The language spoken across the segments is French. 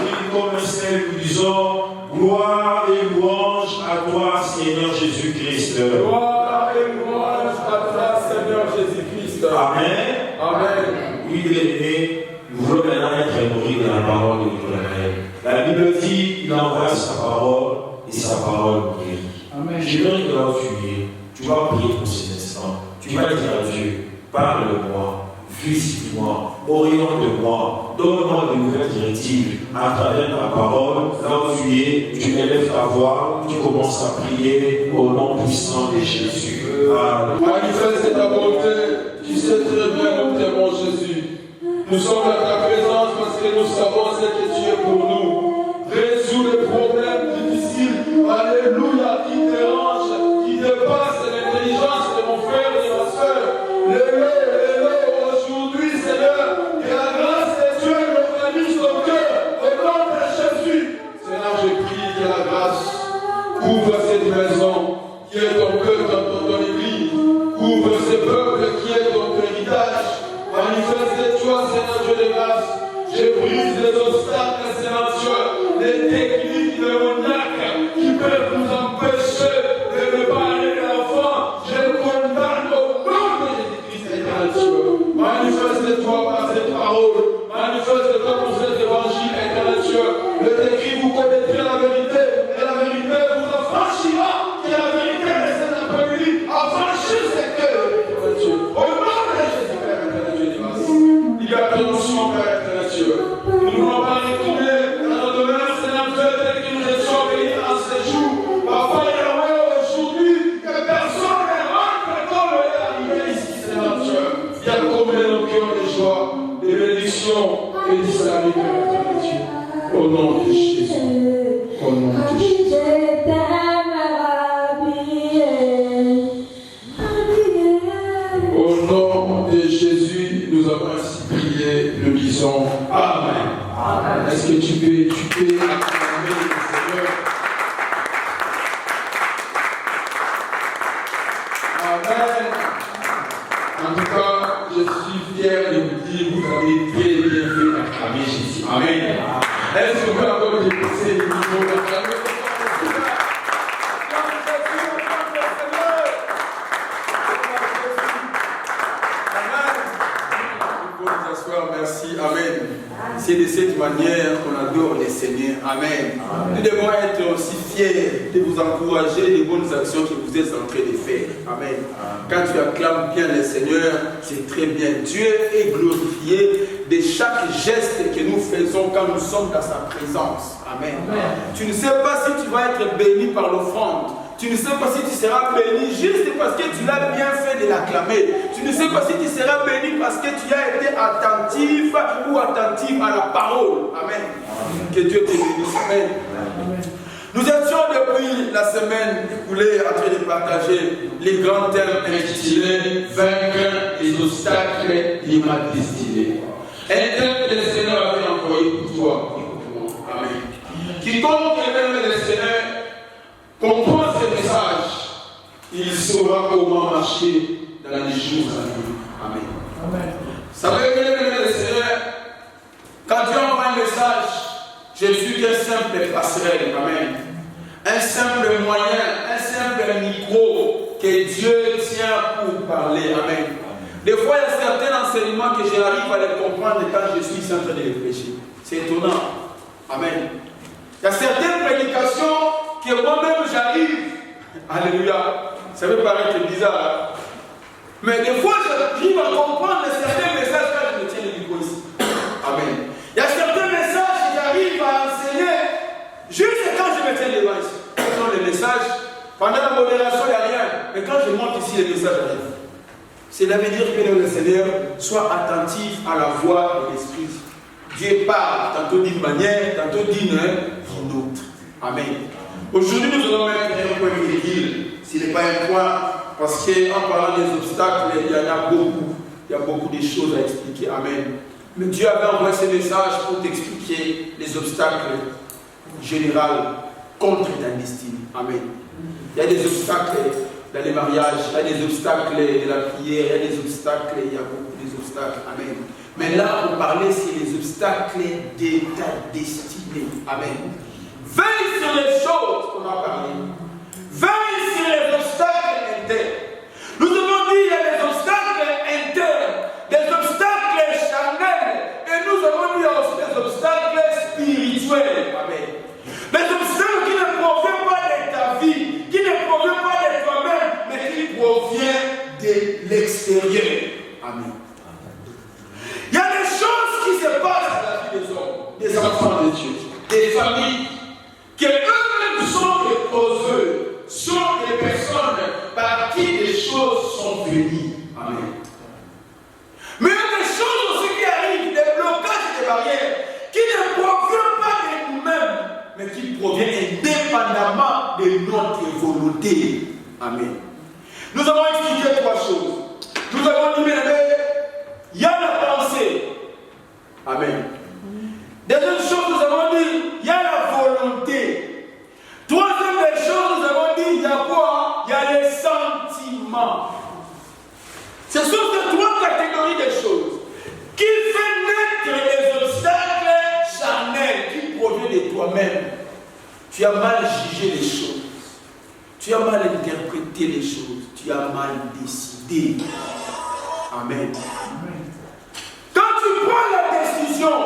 Oui, comme Esther, nous disons gloire et louange à toi, Seigneur Jésus-Christ. Gloire et louange à toi, Seigneur Jésus-Christ. Amen. Amen. Oui, bien-aimés, nous voulons maintenant être nourris de la parole de l'Éternel. La Bible dit il envoie sa parole et sa parole guérit. Amen. J'aimerais que là où tu vas prier pour ces instants. Tu vas dire à Dieu, parle-moi, visite-moi, oriente-moi, donne-moi de nouvelles directives à travers ta parole. Là où tu élèves ta voix, tu commences à prier au nom puissant de Jésus. Manifeste ta bonté, tu sais très bien nous t'aimons Jésus. Nous sommes à ta présence parce que nous savons ce que tu es pour nous. Résous les problèmes difficiles, alléluia, qui dérangent, qui dépassent l'intelligence de mon frère et de ma soeur. Aujourd'hui, Seigneur, que la grâce de Dieu organise ton cœur au nom de Jésus. Seigneur, je prie que la grâce couvre cette maison, qui est ton cœur dans ton église, couvre ce peuple qui est ton héritage. Manifeste-toi, Seigneur Dieu de grâce. Je brise les obstacles, Seigneur Dieu, les techniques démoniaques qui peuvent nous empêcher de ne pas aller de l'avant. Je condamne au nom de Jésus-Christ, Seigneur Dieu. Manifeste-toi par cette parole. Manifeste-toi pour cet évangile, Seigneur Dieu. Le décrit, vous connaîtrez la vérité, et la vérité vous affranchira. Et la vérité de cet après-midi affranchit ce cœur, Seigneur Dieu. Au nom de Jésus, Père, Seigneur Dieu de grâce. Il y a promotion, Père, Seigneur Dieu. Nous ne voulons pas retourner dans notre demeure, Seigneur Dieu, tel que nous étions bénis en ces jours. Papa Yahweh, aujourd'hui, que personne ne rentre comme il est arrivé ici, Seigneur Dieu. Viens combler nos cœurs de joie, de bénédiction et de salut, Père, Seigneur Dieu. Au nom de Jésus. Au nom de Jésus. Au nom de Jésus, nous avons ainsi prié, nous disons Amen. Amen. Est-ce que tu peux acclamer le Seigneur? Amen. En tout cas, je suis fier de vous dire, vous avez très bien fait d'acclamer Jésus. Amen. Est-ce que vous pouvez encore déposer le niveau d'acclamer? Merci, Amen. C'est de cette manière qu'on adore le Seigneur. Amen. Nous devons être aussi fiers de vous encourager des bonnes actions que vous êtes en train de faire. Amen. Quand tu acclames bien le Seigneur, c'est très bien. Dieu est glorifié de chaque geste que nous faisons quand nous sommes dans sa présence. Amen. Tu ne sais pas si tu vas être béni par l'offrande. Tu ne sais pas si tu seras béni juste parce que tu l'as bien fait de l'acclamer. Tu ne sais pas si tu seras béni parce que tu as été attentif ou attentive à la parole. Amen. Que Dieu te bénisse. Amen. Nous étions depuis la semaine écoulée en train de partager les grands thèmes intitulés Vaincre les obstacles qu'il m'a destinés. Un thème que le Seigneur avait envoyé pour toi. Amen. Quiconque aime le Seigneur comprend ce message, il saura comment marcher dans les jours à venir. Amen. Amen. Ça veut dire que le Seigneur, quand Dieu envoie un message, je ne suis qu'un simple passerelle. Amen. Un simple moyen, un simple micro que Dieu tient pour parler. Amen. Des fois, il y a certains enseignements que j'arrive à les comprendre quand je suis en train de réfléchir. C'est étonnant. Amen. Il y a certaines prédications que moi-même j'arrive, alléluia, ça peut paraître bizarre, mais des fois j'arrive à comprendre certains messages quand je me tiens le micro ici. Amen. Il y a certains messages que j'arrive à enseigner juste quand je me tiens devant ici. Ce sont les messages, pendant la modération il n'y a rien, mais quand je monte ici les messages arrivent. Cela veut dire que le Seigneur soit attentif à la voix de l'Esprit. Dieu parle, tantôt d'une manière, tantôt d'une autre. Amen. Aujourd'hui, nous allons mettre un point virgule. Ce n'est pas un point, parce qu'en parlant des obstacles, il y en a beaucoup. Il y a beaucoup de choses à expliquer. Amen. Mais Dieu avait envoyé ce message pour t'expliquer les obstacles généraux contre ta destinée. Amen. Il y a des obstacles Dans les mariages, il y a des obstacles de la prière, il y a des obstacles, il y a beaucoup d'obstacles. Amen. Mais là, pour parler, c'est les obstacles de ta destinée. Amen. Veille sur les choses qu'on a parlé. Veille sur les obstacles internes. Nous avons dit qu'il y a des obstacles internes, des obstacles charnels, et nous avons dit aussi des obstacles spirituels. Amen. Des obstacles qui ne proviennent pas de ta vie, qui ne proviennent pas de toi-même, mais qui proviennent de l'extérieur. Amen. Il y a des choses qui se passent dans la vie des hommes, des enfants de Dieu, des familles, que eux-mêmes sont des causeurs, sont des personnes par qui les choses sont venues. Amen. Mais il y a des choses aussi qui arrivent, des blocages et des barrières, qui ne proviennent pas de nous-mêmes, mais qui proviennent indépendamment de notre volonté. Amen. Nous avons expliqué trois choses. Nous avons dit, il y a la pensée. Amen. Deuxième chose, nous avons dit, il y a la volonté. Troisième des choses, nous avons dit, il y a quoi? Il y a les sentiments. Ce sont ces trois catégories de choses qui font naître les obstacles charnels qui proviennent de toi-même. Tu as mal jugé les choses. Tu as mal interprété les choses. Tu as mal décidé. Amen. Quand tu prends la décision,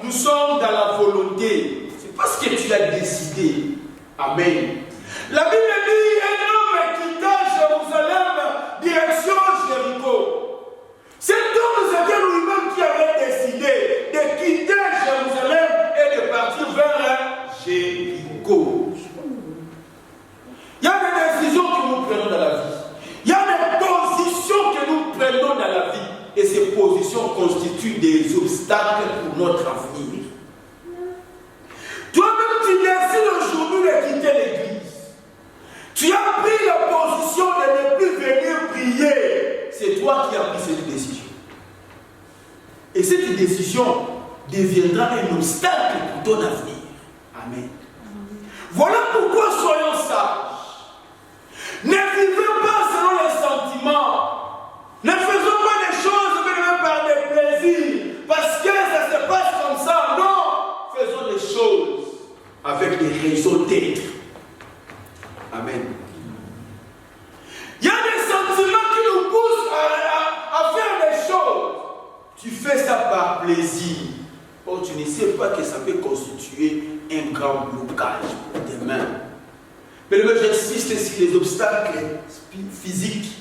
nous sommes dans la volonté. C'est parce que tu as décidé. Amen. La Bible dit un homme quitta Jérusalem, direction Jéricho. Cet homme, c'était lui-même qui avait décidé de quitter Jérusalem et de partir vers Jéricho. Il y a des décisions que nous prenons dans la vie. Il y a des positions que nous prenons dans la vie. Et ces positions constituent des obstacles pour notre avenir. Toi-même, tu décides aujourd'hui de quitter l'église. Tu as pris la position de ne plus venir prier. C'est toi qui as pris cette décision. Et cette décision deviendra un obstacle pour ton avenir. Amen. Voilà pourquoi soyons sages. Ne vivons pas selon les sentiments. Ne faisons pas des choses même par des plaisirs. Parce que ça se passe comme ça. Non. Faisons des choses avec des raisons d'être. Amen. Il y a des sentiments qui nous poussent à faire des choses. Tu fais ça par plaisir. Or, tu ne sais pas que ça peut constituer un grand blocage pour demain. Mais j'insiste sur les obstacles physiques.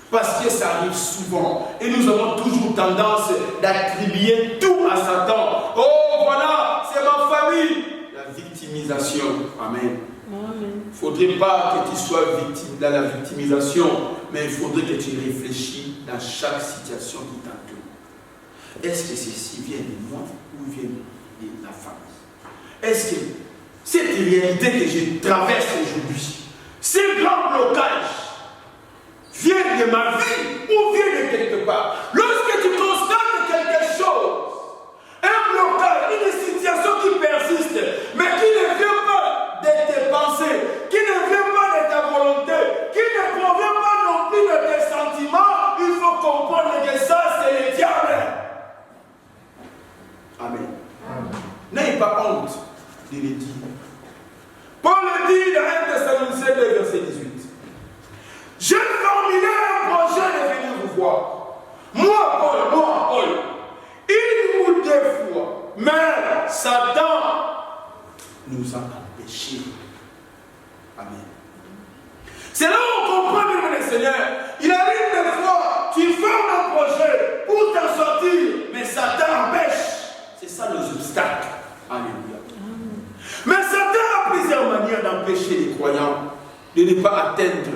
Parce que ça arrive souvent. Et nous avons toujours tendance d'attribuer tout à Satan. Oh, voilà, c'est ma famille. La victimisation. Amen. Il ne faudrait pas que tu sois victime dans la victimisation, mais il faudrait que tu réfléchis dans chaque situation qui t'entoure. Est-ce que ceci vient de moi ou vient de la famille? Est-ce que cette réalité que je traverse aujourd'hui, ce grand blocage, vient de ma vie ou vient de quelque part? Lorsque tu constates quelque chose, un blocage, une situation qui persiste, mais qui ne vient pas de tes pensées, qui ne vient pas de ta volonté, qui ne provient pas non plus de tes sentiments, il faut comprendre que ça, c'est le diable. Amen. N'ayez pas honte de le dire. Paul le dit dans 1 Thessaloniciens 2, verset 18. J'ai formulé un projet de venir vous voir. Moi, Paul, une ou deux fois. Mais Satan nous a empêchés. Amen. C'est là où on comprend, bien le Seigneur. Il arrive des fois, tu formes un projet pour t'en sortir, mais Satan empêche. C'est ça les obstacles. Alléluia. Mais Satan a plusieurs manières d'empêcher les croyants de ne pas atteindre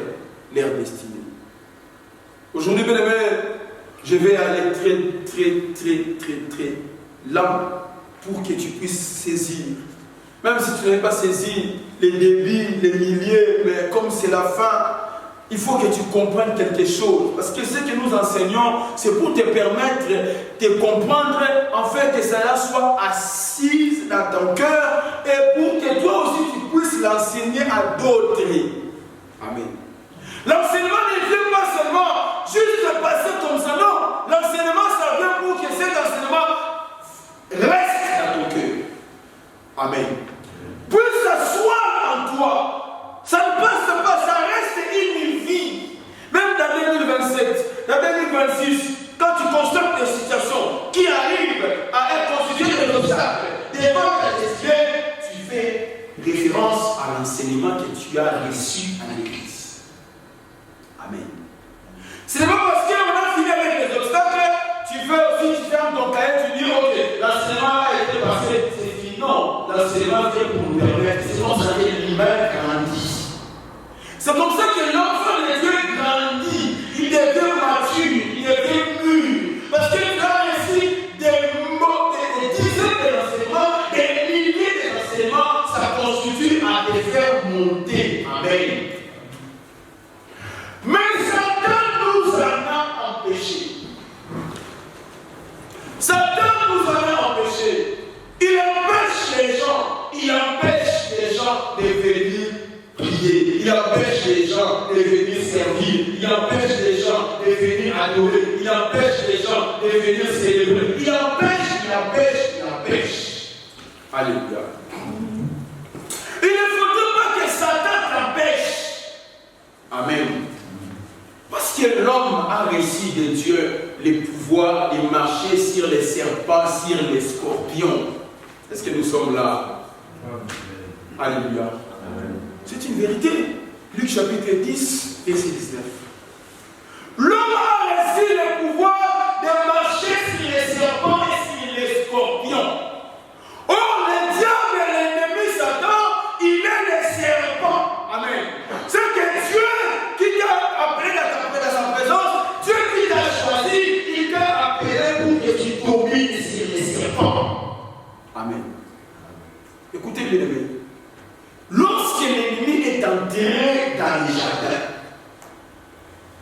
leur destinée. Aujourd'hui, bien aimé, je vais aller très lent pour que tu puisses saisir. Même si tu n'avais pas saisi les débits, les milliers, mais comme c'est la fin, il faut que tu comprennes quelque chose. Parce que ce que nous enseignons, c'est pour te permettre de comprendre, en fait, que cela soit assise dans ton cœur et pour que toi aussi tu puisses l'enseigner à d'autres. Amen. L'enseignement ne vient pas seulement juste passer comme ça, non. L'enseignement, ça vient pour que cet enseignement reste dans ton cœur. Amen. Puisse s'asseoir en toi. Ça ne passe pas, ça reste une vie. Même dans 2027, dans 2026, quand tu constates des situations qui arrivent à être constituées des obstacles devant ta destinée, tu fais référence à l'enseignement que tu as reçu à l'église. Amen. Ce n'est pas parce qu'on a fini avec les obstacles, tu fermes ton cahier, tu dis ok, l'enseignement a été passé, c'est fini. Non, l'enseignement vient pour nous permettre, c'est comme ça que l'humain grandit. C'est comme ça que l'enfant de Dieu grandit, il devient mature, il devient mûr. Parce que tu as reçu des dizaines d'enseignements, des milliers d'enseignements, ça constitue à te faire monter. Amen. Mais Satan nous en a empêchés. Satan nous en a empêchés. Il empêche les gens de venir prier. Il empêche les gens de venir servir. Il empêche les gens de venir adorer. Il empêche les gens de venir célébrer. Il empêche. Alléluia. Il ne faudrait pas que Satan t'empêche. Amen. Parce que l'homme a reçu de Dieu le pouvoir de marcher sur les serpents, sur les scorpions. Est-ce que nous sommes là? Alléluia. Amen. C'est une vérité. Luc chapitre 10, verset 19. L'homme a reçu le pouvoir de marcher sur les serpents et sur les scorpions. Or, le diable, l'ennemi Satan, il est le serpent. Amen. C'est que Dieu qui t'a appelé dans sa présence, Dieu qui t'a choisi, il t'a appelé pour que tu domines sur les serpents. Amen. Écoutez bien, aimé. Lorsque l'ennemi est enterré dans les jardins,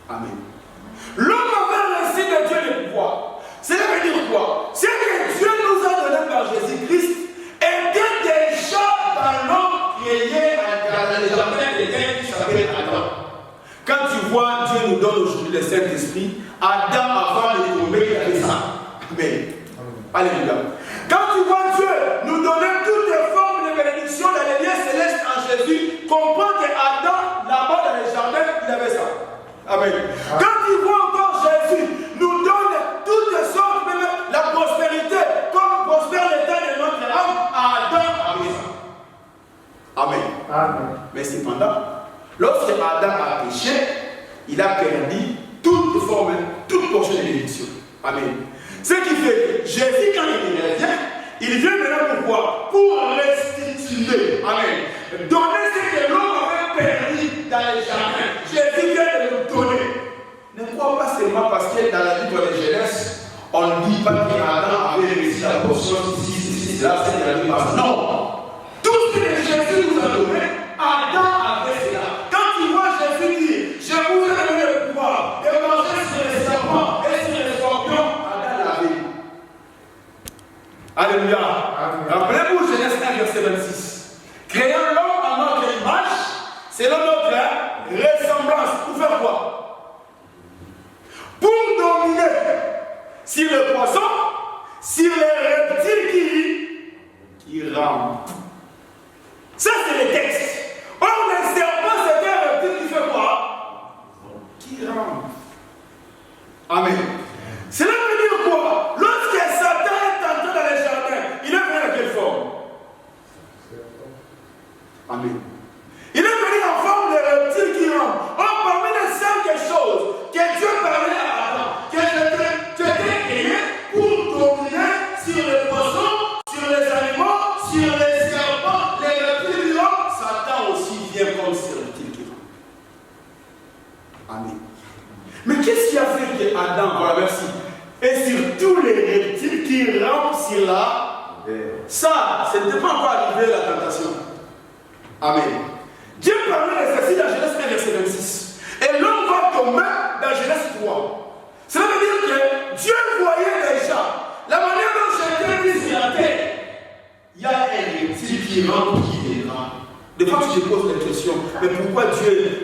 amen. L'homme avait reçu de Dieu le pouvoir. Cela veut dire quoi? C'est que Dieu nous a donné par Jésus-Christ était déjà dans l'homme créé dans les jardins d'Éden qui s'appelle Adam. Quand tu vois, Dieu nous donne aujourd'hui le Saint-Esprit. Adam, avant de tomber, il avait ça. Amen. Alléluia. Quand tu vois Dieu nous donner toutes les formes de bénédiction dans les lieux célestes en Jésus, comprends que Adam, là-bas dans les jardins, il avait ça. Amen. Quand tu vois encore Jésus nous donne toutes les sortes, même la prospérité, comme prospère l'état de notre âme, Adam avait ça. Amen. Amen. Mais cependant, lorsque Adam a péché, il a perdu toute forme, toute portion de bénédiction. Amen. Ce qui fait que Jésus, quand il vient maintenant pourquoi? Pour restituer. Amen. Donner ce que l'homme avait perdu dans les jardins. Jésus vient de nous donner. Ne crois pas seulement parce que dans la livre de Genèse, on ne dit pas qu'Adam avait reçu la portion ici, là, c'est la vie. Non. Tout ce que Jésus nous a donné, Adam avait cela. Quand tu vois Jésus dire, je vous ai donné le pouvoir de manger sur les serpents et sur les scorpions, Adam l'avait. Alléluia. Rappelez-vous Genèse 1, verset 26. Créant l'homme à notre image, selon notre ressemblance. Pour faire quoi? Pour dominer sur les poissons, sur les reptiles qui rampent. Ça, c'est le texte. Or, le serpent, c'est un reptile qui fait quoi? Qui rampe. Amen. Cela veut dire quoi? Lorsque Satan est entré dans les jardins, il est venu à quelle forme? Amen. Il est venu en forme de reptile qui rampent. Or, parmi les 5 choses que Dieu parlait à Adam, que tu étais créé pour dominer sur les poissons, sur les animaux, sur les serpents, les reptiles qui rampent, Satan aussi vient comme ces reptiles qui rampent. Amen. Mais qu'est-ce qui a fait que Adam, voilà, merci, et sur tous les reptiles qui rampent sur la ça, ce n'était pas encore arrivé la tentation. Amen. Dieu parlait de ceci dans Genèse 1, verset 26. Et l'homme va tomber dans Genèse 3. Cela veut dire que Dieu voyait déjà la manière dont j'étais mis sur la terre. Il y a un reptile qui rampe, qui dérampe. Des fois, tu te poses la question, mais pourquoi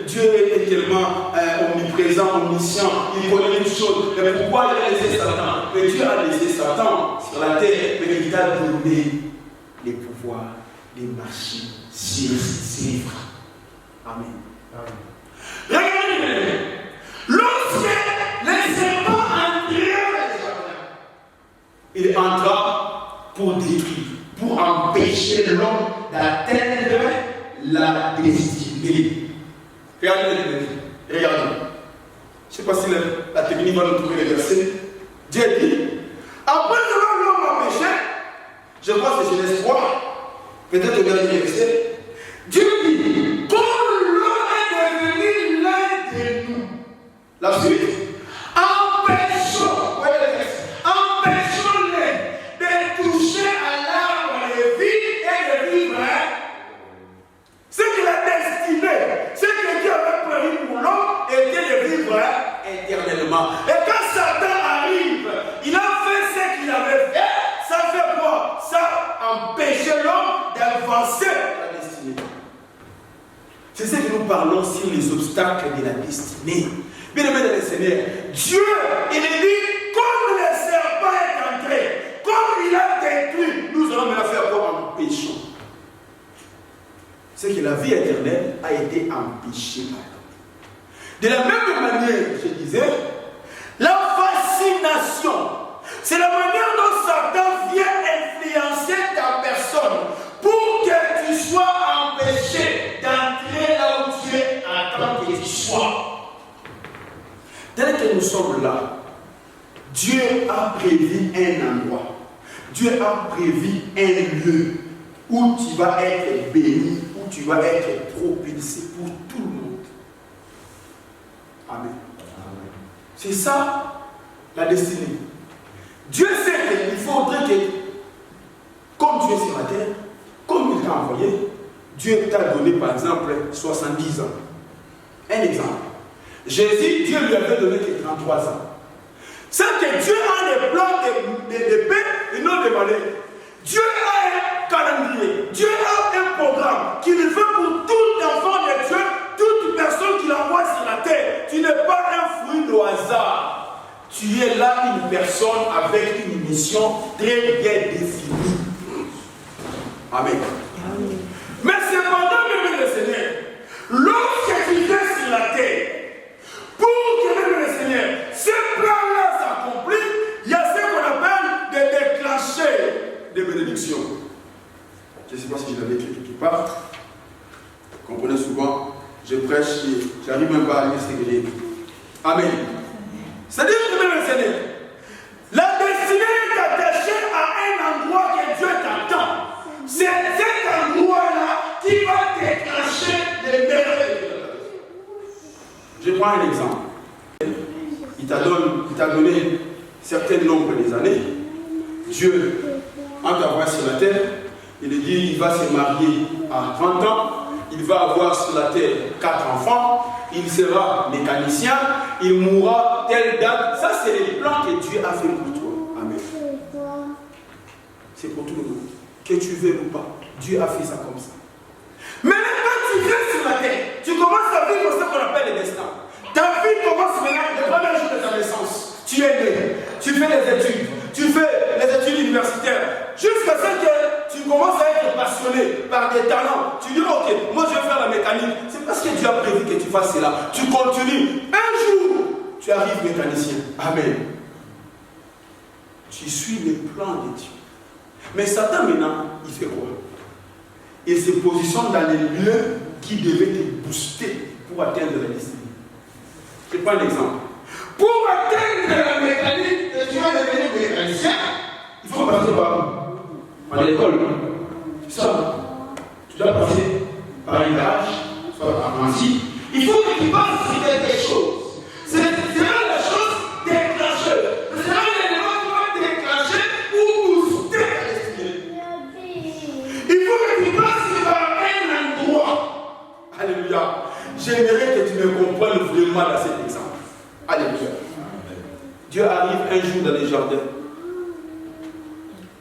Dieu est tellement omniprésent, omniscient, il connaît toutes choses, mais pourquoi il a laissé Satan? Mais Dieu a laissé Satan sur la terre, mais il t'a donné les pouvoirs, les marcher sur ses livres. Amen. Regardez, lorsque les serpents entrèrent dans le jardin, il entra pour détruire, pour empêcher l'homme d'atteindre la destinée. Regardez. Je ne sais pas si la technique va nous trouver les versets. Dieu dit, après que l'homme a péché, je crois que c'est Genèse 3, peut-être le dernier verset. Dieu dit, comme l'homme est devenu l'un de nous. La suite, empêchons-les de toucher à l'arbre de vie et de vivre. Ce qu'il a destiné, ce que Dieu avait prévu pour l'homme était de vivre éternellement. Et quand Satan arrive, il a fait ce qu'il avait fait. Ça fait quoi? Ça empêche l'homme d'avancer la destinée. C'est ce que nous parlons sur les obstacles de la destinée. Bien aimé dans le Seigneur, Dieu, il est dit, comme le serpent est entré, comme il a détruit, nous allons maintenant faire quoi? Empêchons. C'est que la vie éternelle a été empêchée par l'homme. De la même manière, je disais, la fascination, c'est la manière dont Satan vient influencer ta personne pour que tu sois empêché d'entrer là où Dieu attend que tu sois. Dès que nous sommes là, Dieu a prévu un endroit, Dieu a prévu un lieu où tu vas être béni, où tu vas être propulsé pour tout le monde. Amen. C'est ça la destinée. Dieu sait qu'il faudrait que, comme tu es sur la terre, comme il t'a envoyé, Dieu t'a donné par exemple 70 ans. Un exemple. Jésus, Dieu lui avait donné que 33 ans. C'est que Dieu a des plans de paix et non de malheur. Dieu a un calendrier, Dieu a un programme qu'il fait pour tout enfant de Dieu, toute personne qu'il envoie sur la terre. Tu n'es pas un fruit au hasard. Tu es là une personne avec une mission très bien définie. Amen. Amen. Mais cependant, même le Seigneur, lorsque tu viens sur la terre, pour que même le Seigneur, ce plan-là s'accomplisse, il y a ce qu'on appelle de déclencher des bénédictions. Je ne sais pas si je l'avais écrit quelque part. Vous comprenez souvent, je prêche et j'arrive même pas à lire ce que j'ai écrit. Amen. C'est-à-dire que même le Seigneur, la destinée est attachée à un endroit que Dieu t'attend. C'est cet endroit-là qui va déclencher les merveilles. Je prends un exemple. Il t'a donné certain nombre des années. Dieu, en t'envoyant sur la terre, il dit qu'il va se marier à 30 ans. Il va avoir sur la terre 4 enfants. Il sera mécanicien. Il mourra telle date. Ça, c'est les plans que Dieu a fait pour toi. Amen. C'est pour tout le monde. Que tu veux ou pas, Dieu a fait ça comme ça. Mais quand tu viens sur la terre, tu commences à vivre ce qu'on appelle le destin. Ta vie commence maintenant, le premier jour de ta naissance. Tu es né, tu fais les études, tu fais les études universitaires, jusqu'à ce que tu commences à être passionné par des talents. Tu dis, ok, moi je vais faire la mécanique. C'est parce que Dieu a prévu que tu fasses cela. Tu continues. Un jour, tu arrives mécanicien. Amen. Tu suis les plans de Dieu. Mais Satan maintenant, il fait quoi? Il se positionne dans les lieux qui devaient te booster pour atteindre la destinée. Je prends un exemple. Pour atteindre la mécanique, tu vas devenir mécanicien, il faut passer par où? À l'école. C'est ça. Tu dois passer par une âge, soit apprenti. Il faut que tu passes sur quelque chose. C'est là la chose déclencheuse. C'est là l'élément qui va déclencher ou booster la destinée. Il faut que tu passes par un endroit. Alléluia. J'aimerais que tu me comprennes vraiment dans cet exemple. Alléluia. Dieu arrive un jour dans les jardins.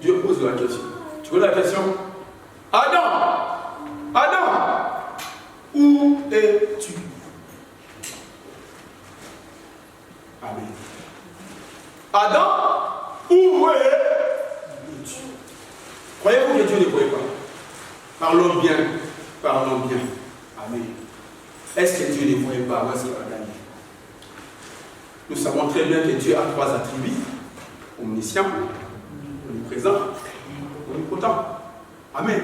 Dieu pose la question. Tu vois la question? Adam, es-tu? Amen. Adam, où es-tu? Croyez-vous que Dieu ne croyait pas? Parlons bien. Parlons bien. Amen. Est-ce que Dieu ne voyait pas? Voici Adam. Nous savons très bien que Dieu a 3 attributs. Omniscient, omniprésent, omnipotent. Amen.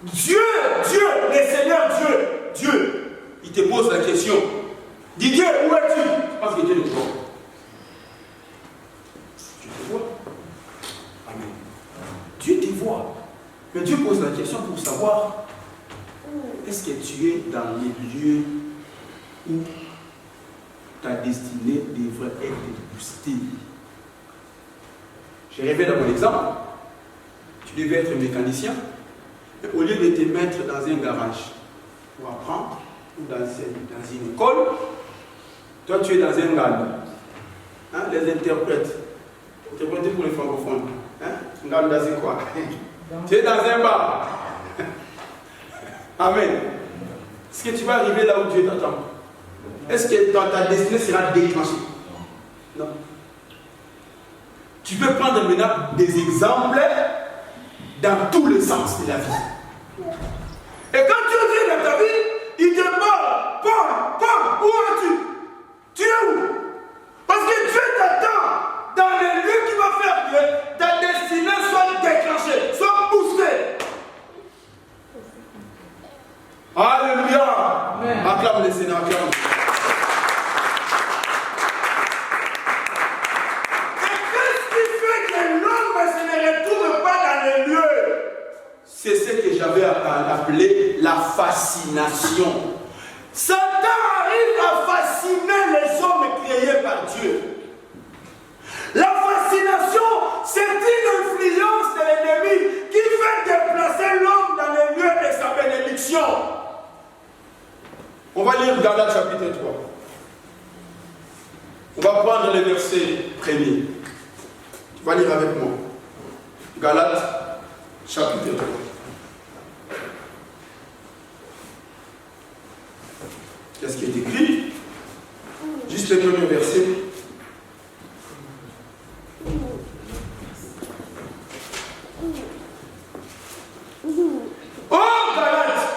Dieu, le Seigneur Dieu, il te pose la question. Dis Dieu, où es-tu? Parce que Dieu ne voit. Tu te vois? Amen. Dieu te voit. Mais Dieu pose la question pour savoir, est-ce que tu es dans les lieux où ta destinée devrait être boostée? Je reviens dans mon exemple. Tu devais être mécanicien. Et au lieu de te mettre dans un garage pour apprendre, ou dans une école, toi tu es dans un GAD. Hein, les interprètes. Interpréter pour les francophones. Hein? GAD, c'est quoi? Tu es dans un bar. Amen. Est-ce que tu vas arriver là où Dieu t'attend? Est-ce que ta destinée sera déclenchée? Non. Tu peux prendre maintenant des exemples dans tous les sens de la vie. Et quand Dieu vient dans ta vie, il te parle. Paul, où es-tu? Tu es où? Parce que Dieu t'attend dans les lieux qui vont faire que ta destinée soit déclenchée, soit boostée. Alléluia. Acclame le Seigneur, acclame. C'est ce que j'avais appelé la fascination. Satan arrive à fasciner les hommes créés par Dieu. La fascination, c'est une influence de l'ennemi qui fait déplacer l'homme dans les lieux de sa bénédiction. On va lire Galates chapitre 3. On va prendre le verset 1er. Tu vas lire avec moi. Galates chapitre 3. Qu'est-ce qui est écrit? Juste le premier verset. Oh, Galates!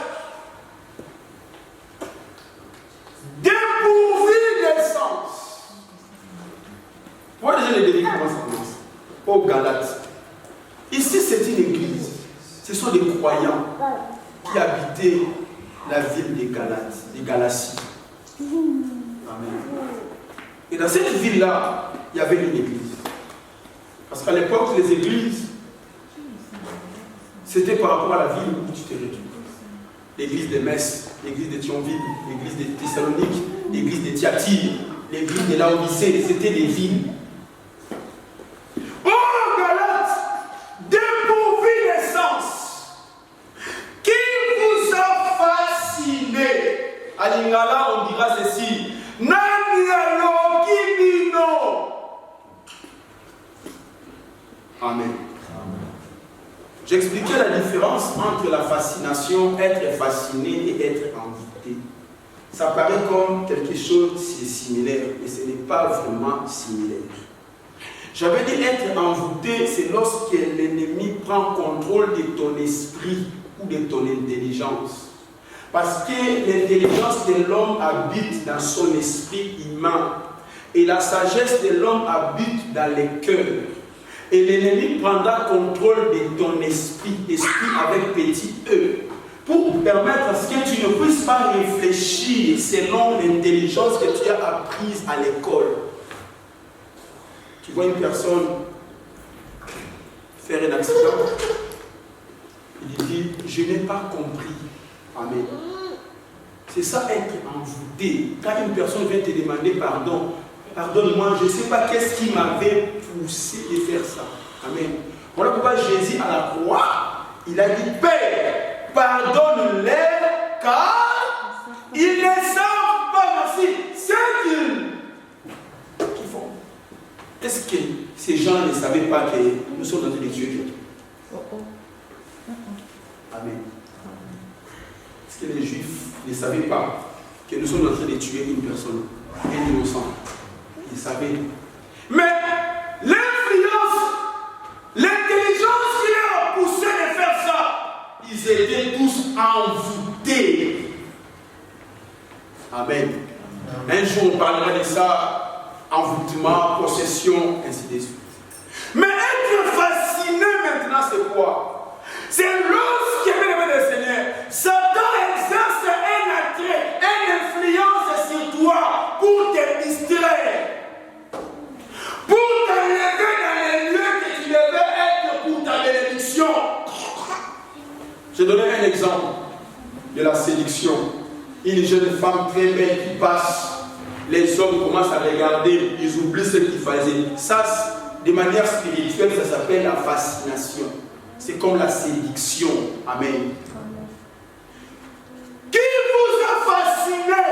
Dépourvu d'essence. Moi, déjà, les délits, comment ça commence? Oh, Galates. Ici, c'est une église. Ce sont des croyants qui habitaient la ville des Galates, des Galaties. Amen. Et dans cette ville-là, il y avait une église. Parce qu'à l'époque, les églises, c'était par rapport à la ville où tu te retrouves. L'église de Metz, l'église de Thionville, l'église de Thessalonique, l'église de Thyatire, l'église de Laodicée, c'était des villes. Oh, Galates, dépourvu d'essence, qui vous a fasciné? À Lingala, on dira ceci. Nanialo Kibino. Amen. J'expliquais la différence entre la fascination, être fasciné et être envoûté. Ça paraît comme quelque chose de similaire, mais ce n'est pas vraiment similaire. J'avais dit être envoûté, c'est lorsque l'ennemi prend contrôle de ton esprit ou de ton intelligence. Parce que l'intelligence de l'homme habite dans son esprit humain et la sagesse de l'homme habite dans les cœurs. Et l'ennemi prendra contrôle de ton esprit avec petit e, pour permettre à ce que tu ne puisses pas réfléchir selon l'intelligence que tu as apprise à l'école. Tu vois une personne faire un accident, il dit, je n'ai pas compris. Amen. C'est ça être envoûté. Quand une personne vient te demander pardon, pardonne-moi, je ne sais pas qu'est-ce qui m'avait poussé de faire ça. Amen. Voilà pourquoi Jésus à la croix, il a dit, Père, pardonne-les, car ils ne savent pas, merci, ce qu'ils font. Est-ce que ces gens ne savaient pas que nous sommes dans une tuer? Amen. Est-ce que les Juifs ne savait pas que nous sommes en train de tuer une personne, un innocent. Il savait. Mais l'influence, l'intelligence qui les a poussés de faire ça, ils étaient tous envoûtés. Amen. Un jour on parlera de ça, envoûtement, possession, ainsi de suite. Mais être fasciné maintenant, c'est quoi? C'est lorsqu'il est venu le Seigneur, Satan exerce un attrait, une influence sur toi pour te distraire, pour t'enlever dans les lieux que tu devais être pour ta bénédiction. Je vais donner un exemple de la séduction. Une jeune femme très belle qui passe, les hommes commencent à regarder, ils oublient ce qu'ils faisaient. Ça, de manière spirituelle, ça s'appelle la fascination. C'est comme la séduction. Amen. Qui vous a fasciné,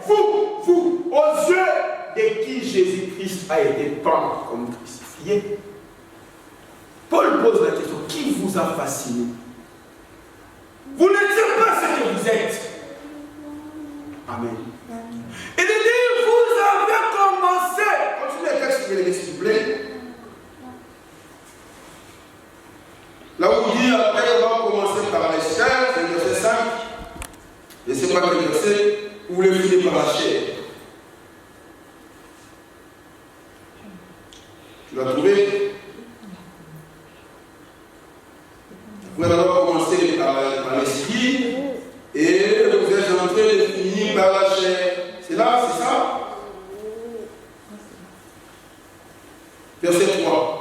vous, aux yeux de qui Jésus-Christ a été peint comme crucifié? Paul pose la question, qui vous a fasciné? Vous n'étiez pas ce que vous êtes. Amen. Et il dit, vous avez commencé. Continuez le texte, s'il vous plaît. Là où il dit, après, on va commencer par les chairs, c'est le verset 5. Je ne sais pas quel verset, où vous voulez finir par la chair. Tu l'as trouvé? Vous allez commencer par l'esprit, et vous êtes en train de finir par la chair. C'est là, c'est ça? Verset 3.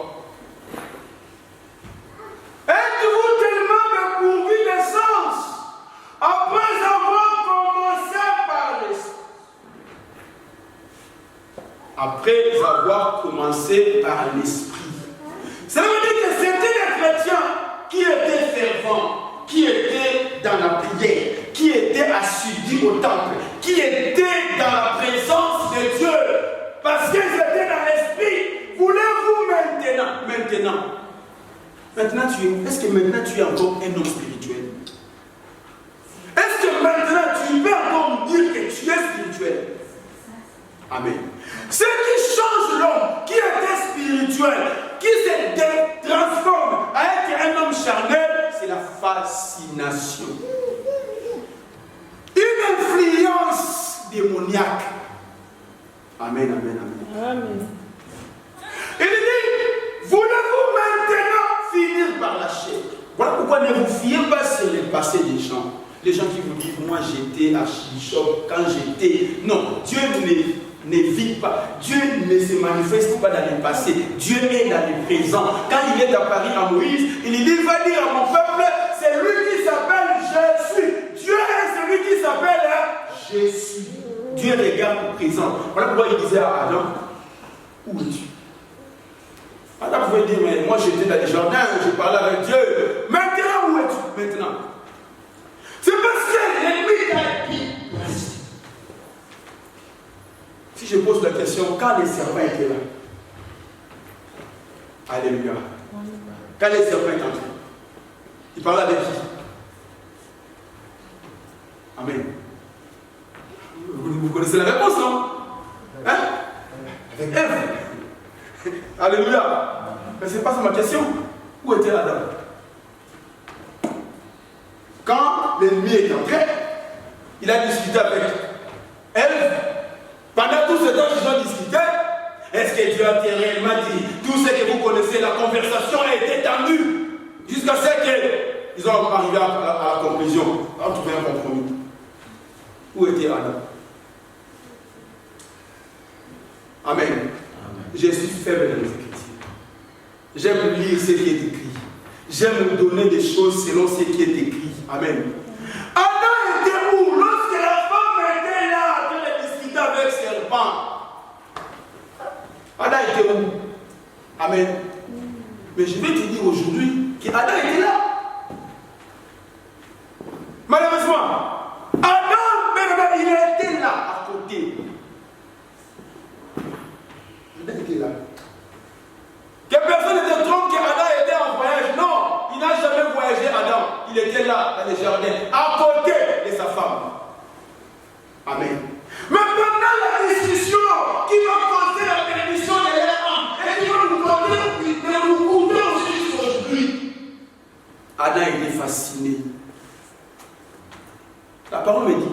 Êtes-vous tellement dépourvu de sens après avoir commencé par l'esprit? Après avoir commencé par l'esprit. Ça veut dire que c'était des chrétiens qui étaient fervents, qui étaient dans la prière, qui étaient assidus au temple, qui étaient dans la présence de Dieu, parce qu'ils étaient dans l'esprit. Voulez-vous maintenant est-ce que maintenant tu es encore un homme spirituel? Est-ce que maintenant tu peux encore dire que tu es spirituel? Amen. Ce qui change l'homme qui était spirituel, qui se transforme à être un homme charnel, c'est la fascination. Une influence démoniaque. Amen, amen, amen. Amen. Il dit, voulez-vous maintenant finir par la chair? Voilà pourquoi ne vous fiez pas sur le passé des gens. Les gens qui vous disent, moi j'étais à Chichop quand j'étais. Non, Dieu ne vit pas. Dieu ne se manifeste pas dans le passé. Dieu est dans le présent. Quand il est apparu à Moïse, il dit, va dire à mon peuple, c'est lui qui s'appelle Jésus. Dieu est celui qui s'appelle Jésus. Dieu regarde le présent. Voilà pourquoi il disait à Adam, où es-tu? Adam pouvait dire, mais moi j'étais dans les jardins, je parlais avec Dieu. Maintenant, où es-tu? Maintenant. C'est parce que l'ennemi t'a dit. Si je pose la question, quand les serpents étaient là, alléluia. Quand les serpents étaient entrés, il parlait avec qui? Amen. Vous connaissez la réponse, non? Hein? Avec Ève. Alléluia. Mais ce n'est pas ça ma question. Où était Adam? Quand l'ennemi est entré, il a discuté avec Ève. Pendant tout ce temps qu'ils ont discuté, est-ce que Dieu a réellement dit? Tout ce que vous connaissez, la conversation a été tendue jusqu'à ce qu'ils ont arrivé à la conclusion, à trouver un compromis. Où était Adam? Amen. Amen. Je suis faible dans les Écritures. J'aime lire ce qui est écrit. J'aime donner des choses selon ce qui est écrit. Amen. Adam était où? Lorsque la femme était là, en train de discuter avec le serpent. Adam était où? Amen. Mais je vais te dire aujourd'hui qu'Adam était là. Malheureusement, Adam, il était là, à côté. Adam était là. Que personne ne te trompe qu'Adam était en voyage. Non, il n'a jamais voyagé, Adam. Il était là, dans les jardins, à côté de sa femme. Adam était fasciné. La parole me dit,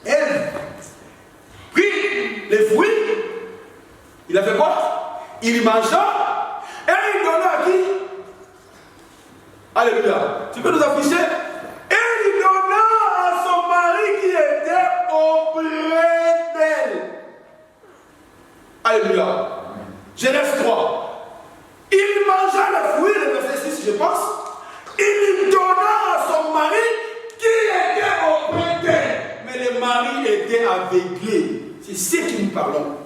Ève prit les fruits, il a fait quoi? Il mangea et il donna à qui? Alléluia. Tu peux nous afficher? Et il donna à son mari qui était auprès d'elle. Alléluia. Genèse 3. Il mangea le fruit, le verset 6, je pense. Il donna à son mari qui était auprès d'elle. Mais le mari était aveuglé. C'est ce que nous parlons.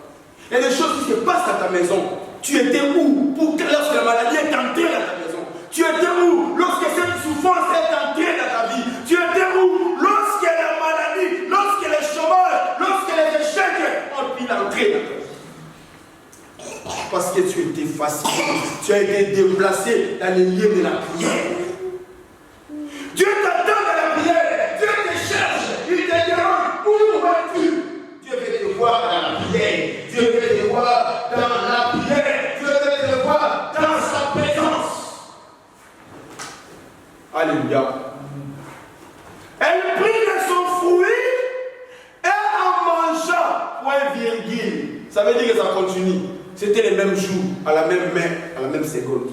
Il y a des choses qui se passent à ta maison. Tu étais où lorsque la maladie est entrée dans ta maison? Tu étais où lorsque cette souffrance est entrée dans ta vie? Tu étais où lorsque la maladie, lorsque le chômage, lorsque les échecs ont pu entrer dans ta vie? Parce que tu étais fasciné, tu as été déplacé dans les lieux de la prière. Dieu t'attend dans la prière, Dieu te cherche, il te demande où vas-tu? Dieu veut te voir dans la prière, Dieu veut te voir dans la prière, Dieu veut te voir dans sa présence. Alléluia. Elle prit de son fruit et en mangea, point virgule. Ça veut dire que ça continue. C'était les mêmes jours, à la même main, à la même seconde.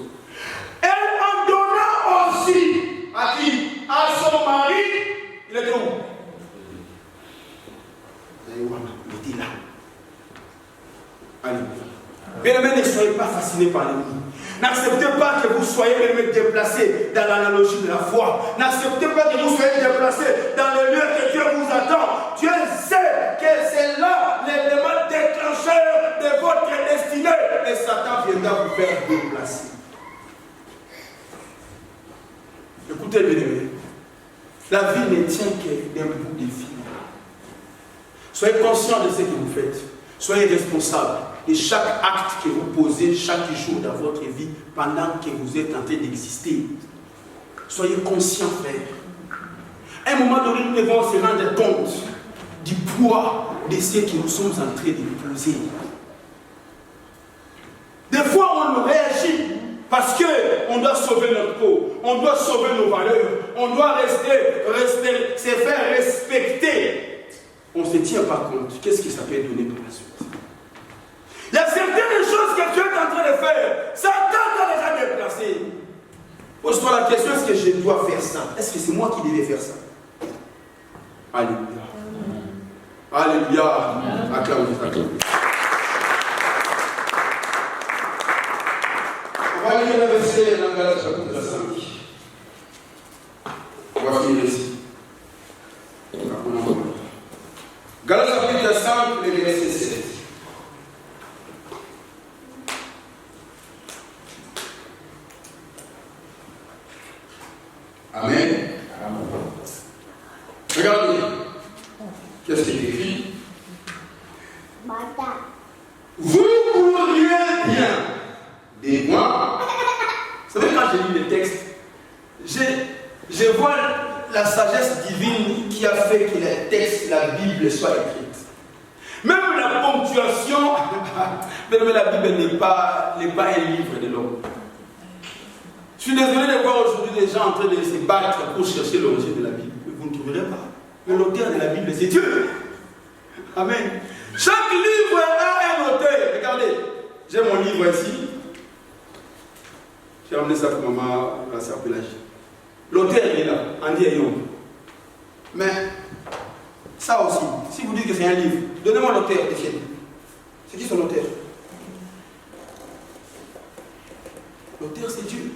Elle en donna aussi à qui? À son mari. Il était où? Il était là. Alléluia. Bien aimé, ne soyez pas fascinés par l'ennemi. N'acceptez pas que vous soyez même déplacés dans l'analogie de la foi. N'acceptez pas que vous soyez déplacés dans le lieu que Dieu vous attend. Dieu sait que c'est là l'élément déclencheur de votre destinée. Et Satan viendra vous faire déplacer. Écoutez, bien aimé. La vie ne tient que d'un bout de fil. Soyez conscients de ce que vous faites. Soyez responsables de chaque acte que vous posez chaque jour dans votre vie pendant que vous êtes en train d'exister. Soyez conscients, frère. À un moment donné, nous devons se rendre compte du poids de ce que nous sommes en train de poser. Des fois, on réagit parce qu'on doit sauver notre peau, on doit sauver nos valeurs, on doit rester, se faire respecter. On ne se tient pas compte. Qu'est-ce que ça peut donner pour la suite? Il y a certaines choses que Dieu est en train de faire. Satan t'a déjà déplacé. Pose-toi la question, est-ce que je dois faire ça? Est-ce que c'est moi qui devais faire ça? Alléluia. Alléluia. Acclamez. On va lire le verset dans Galates chapitre 5. On va finir ici. Galates chapitre 5, le verset 7. Amen. Regardez. Qu'est-ce qu'il écrit? Vous courriez bien des moi. Vous savez, quand j'ai lu le texte, je vois la sagesse divine qui a fait que le texte, la Bible, soit écrite. Même la ponctuation, même la Bible n'est pas un livre de l'homme. Je suis désolé de voir aujourd'hui des gens en train de se battre pour chercher l'origine de la Bible. Mais vous ne trouverez pas. Mais l'auteur de la Bible, c'est Dieu. Amen. Chaque livre a un auteur. Regardez, j'ai mon livre ici. J'ai ramené ça pour maman, la sœur Pélagie. L'auteur, il est là, Andy Ayom. Mais, ça aussi, si vous dites que c'est un livre, donnez-moi l'auteur, Étienne. C'est qui son auteur? L'auteur, c'est Dieu.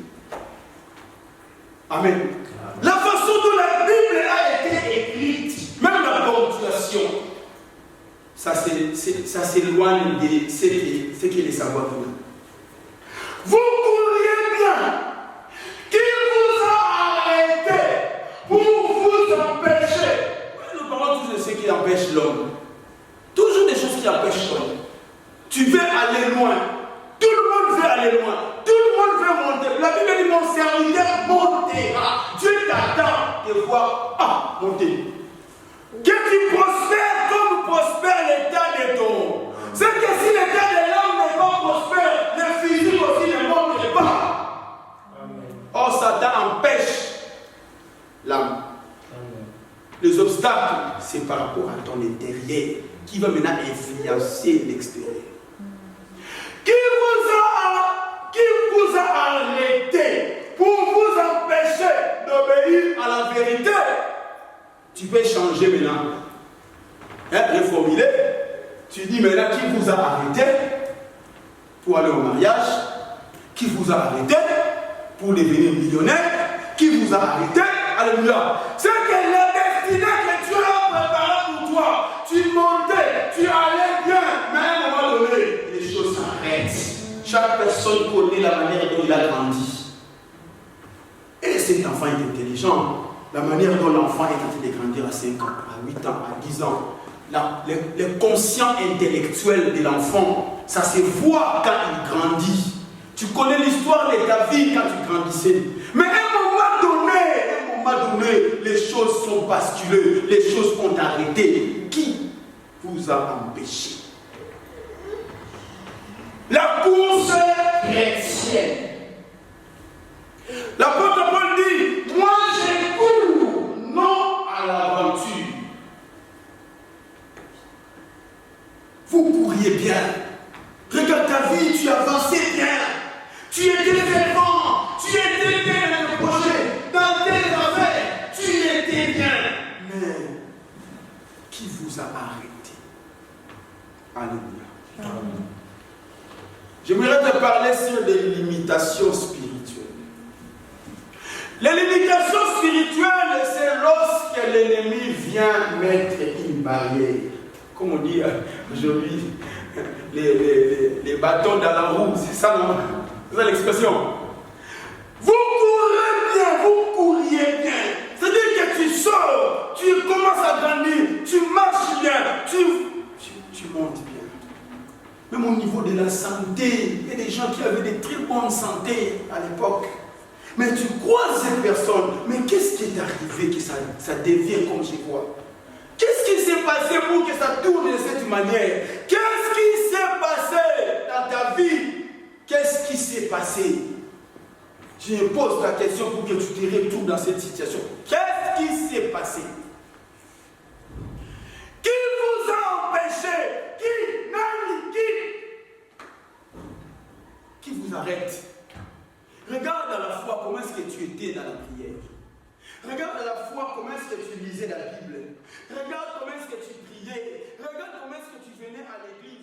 Amen. La façon dont la Bible a été écrite, même la ponctuation, ça s'éloigne de ce que les savoirs font. Vous courriez bien. Qui vous a arrêté pour vous empêcher? Nous parlons tous de ce qui empêche l'homme. Toujours des choses qui empêchent l'homme. Tu veux aller loin. Tout le monde veut aller loin. Tout le monde veut monter. La Bible dit mon serviteur montera. Dieu t'attend de voir monter. Que tu prospères comme prospère l'état de ton. C'est que si l'état de l'homme n'est pas prospère, le physique aussi ne monte pas. Or, Satan c'est par rapport à ton intérieur qui va maintenant influencer l'extérieur. Qui vous a arrêté pour vous empêcher d'obéir à la vérité? Tu peux changer maintenant. Reformuler. Tu dis maintenant qui vous a arrêté pour aller au mariage? Qui vous a arrêté pour devenir millionnaire? Qui vous a arrêté? Alléluia. C'est que la destinée que Dieu a préparée pour toi. Tu montais, tu allais bien, mais à un moment donné, les choses s'arrêtent. Chaque personne connaît la manière dont il a grandi. Et cet enfant est intelligent. La manière dont l'enfant est en train de grandir à 5 ans, à 8 ans, à 10 ans. Le conscient intellectuel de l'enfant, ça se voit quand il grandit. Tu connais l'histoire de ta vie quand tu grandissais. Mais à un moment donné, les choses sont basculées, les choses ont arrêté. Qui vous a empêché? La course chrétienne. L'apôtre Paul dit, moi je cours, non à l'aventure. Vous couriez bien. Regarde ta vie, tu avançais bien. Tu étais fervent. Tu étais bien dans le projet. Dans tes affaires, tu étais bien. Mais qui vous a arrêté? Alléluia. Amen. J'aimerais te parler sur les limitations spirituelles. Les limitations spirituelles, c'est lorsque l'ennemi vient mettre une barrière. Comme on dit aujourd'hui, les bâtons dans la roue, c'est ça, non? C'est ça l'expression. Vous courez bien, vous couriez bien. C'est-à-dire que tu sors, tu commences à grandir, tu marches bien, tu montes bien. Même au niveau de la santé, il y a des gens qui avaient de très bonnes santé à l'époque. Mais tu croises ces personnes, mais qu'est-ce qui est arrivé que ça devient comme je vois? Qu'est-ce qui s'est passé pour que ça tourne de cette manière? Qu'est-ce qui s'est passé dans ta vie? Qu'est-ce qui s'est passé? Je me pose la question pour que tu te retrouves dans cette situation. Qu'est-ce qui s'est passé? Qui vous a empêché? Qui vous arrête? Regarde à la fois comment est-ce que tu étais dans la prière. Regarde à la fois comment est-ce que tu lisais la Bible. Regarde comment est-ce que tu priais. Regarde comment est-ce que tu venais à l'église.